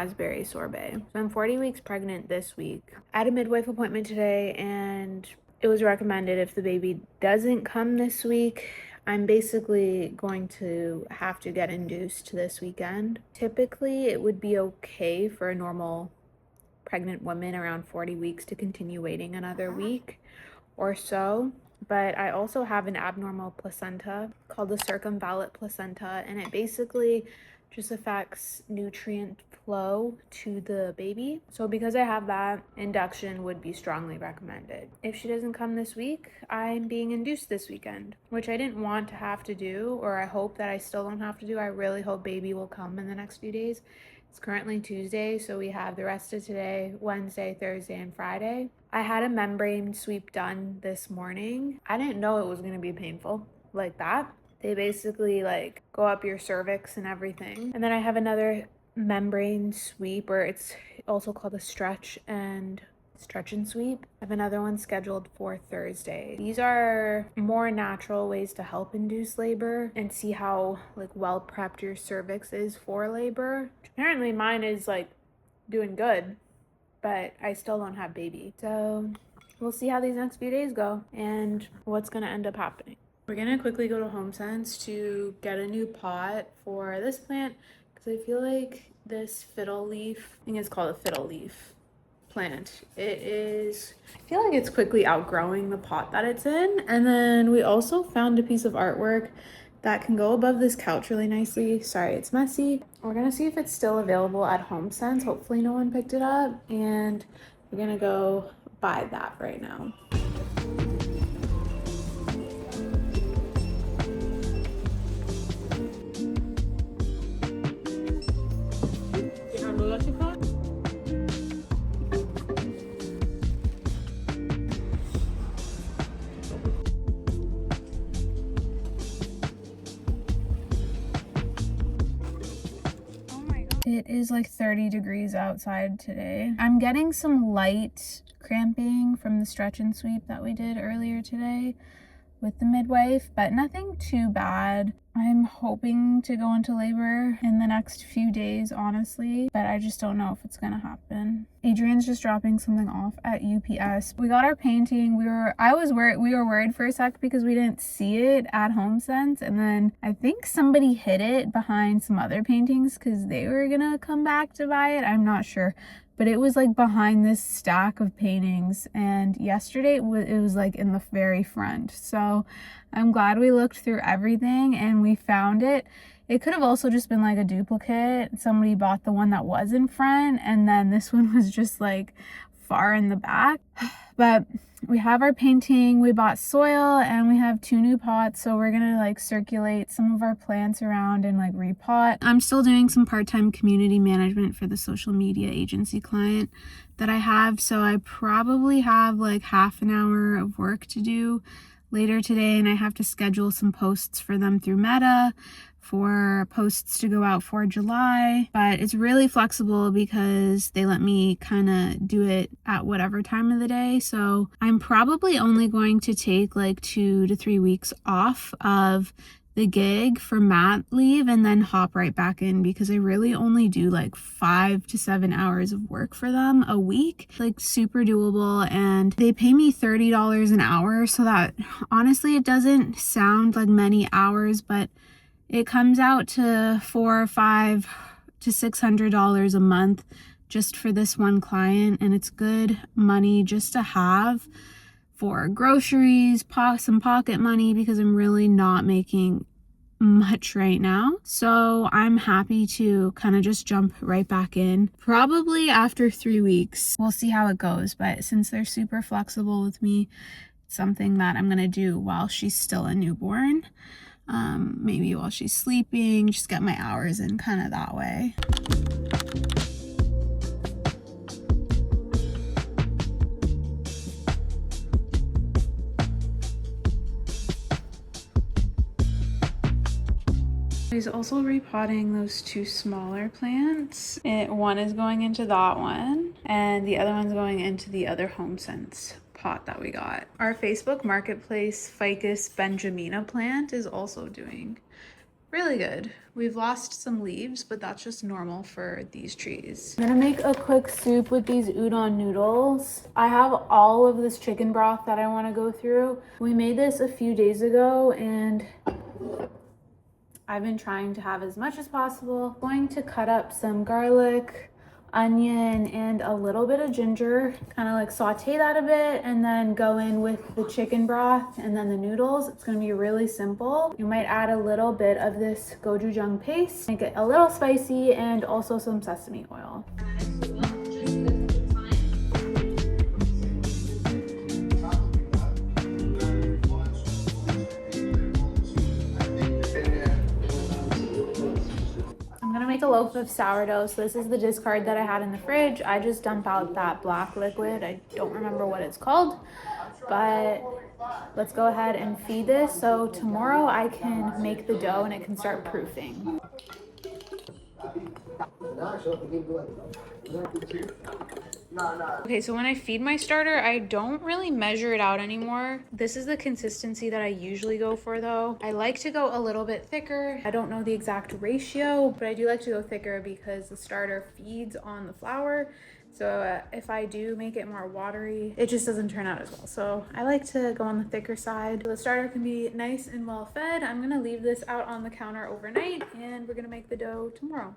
raspberry sorbet. So I'm 40 weeks pregnant this week. I had a midwife appointment today, and it was recommended if the baby doesn't come this week, I'm basically going to have to get induced this weekend. Typically, it would be okay for a normal pregnant woman around 40 weeks to continue waiting another week or so. But I also have an abnormal placenta called the circumvallate placenta, and it basically just affects nutrient flow to the baby. So because I have that, induction would be strongly recommended. If she doesn't come this week, I'm being induced this weekend, which I didn't want to have to do, or I hope that I still don't have to do. I really hope baby will come in the next few days. It's currently Tuesday, so we have the rest of today, Wednesday, Thursday, and Friday. I had a membrane sweep done this morning. I didn't know it was going to be painful like that. They basically like go up your cervix and everything. And then I have another membrane sweep, or it's also called a stretch and sweep. I have another one scheduled for Thursday. These are more natural ways to help induce labor and see how like well prepped your cervix is for labor. Apparently mine is like doing good, but I still don't have baby. So we'll see how these next few days go and what's gonna end up happening. We're gonna quickly go to HomeSense to get a new pot for this plant because I feel like this fiddle leaf, I think it's called a fiddle leaf plant. I feel like it's quickly outgrowing the pot that it's in. And then we also found a piece of artwork that can go above this couch really nicely. Sorry, it's messy. We're gonna see if it's still available at HomeSense. Hopefully no one picked it up, and we're gonna go buy that right now. It is like 30 degrees outside today. I'm getting some light cramping from the stretch and sweep that we did earlier today with the midwife, but nothing too bad. I'm hoping to go into labor in the next few days, honestly, but I just don't know if it's gonna happen. Adrian's just dropping something off at UPS. We got our painting. We were worried for a sec because we didn't see it at HomeSense, and then I think somebody hid it behind some other paintings because they were gonna come back to buy it. I'm not sure. But it was like behind this stack of paintings, and yesterday it was like in the very front. So I'm glad we looked through everything and we found it. It could have also just been like a duplicate. Somebody bought the one that was in front, and then this one was just like far in the back. But we have our painting, we bought soil, and we have 2 new pots, so we're gonna like circulate some of our plants around and like repot. I'm still doing some part-time community management for the social media agency client that I have, so I probably have like half an hour of work to do later today, and I have to schedule some posts for them through Meta for posts to go out for July. But it's really flexible because they let me kind of do it at whatever time of the day. So I'm probably only going to take like 2 to 3 weeks off of the gig for mat leave and then hop right back in, because I really only do like 5 to 7 hours of work for them a week. Like super doable, and they pay me $30 an hour, so that honestly it doesn't sound like many hours, but it comes out to $400 or $500 to $600 a month just for this one client, and it's good money just to have for groceries, some pocket money, because I'm really not making much right now. So I'm happy to kind of just jump right back in probably after 3 weeks. We'll see how it goes, but since they're super flexible with me, it's something that I'm gonna do while she's still a newborn. Maybe while she's sleeping, just get my hours in kind of that way. He's also repotting those 2 smaller plants. One is going into that one, and the other one's going into the other HomeSense pot that we got. Our Facebook Marketplace Ficus benjamina plant is also doing Really good. We've lost some leaves, but that's just normal for these trees. I'm gonna make a quick soup with these udon noodles. I have all of this chicken broth that I wanna go through. We made this a few days ago and I've been trying to have as much as possible. I'm going to cut up some garlic, onion, and a little bit of ginger, kind of like saute that a bit, and then go in with the chicken broth and then the noodles. It's gonna be really simple. You might add a little bit of this gochujang paste, make it a little spicy, and also some sesame oil. Make a loaf of sourdough. So this is the discard that I had in the fridge. I just dump out that black liquid. I don't remember what it's called, but let's go ahead and feed this so tomorrow I can make the dough and it can start proofing. Okay, so when I feed my starter, I don't really measure it out anymore. This is the consistency that I usually go for though. I like to go a little bit thicker. I don't know the exact ratio, but I do like to go thicker because the starter feeds on the flour. So if I do make it more watery, it just doesn't turn out as well. So I like to go on the thicker side. So the starter can be nice and well fed. I'm gonna leave this out on the counter overnight and we're gonna make the dough tomorrow.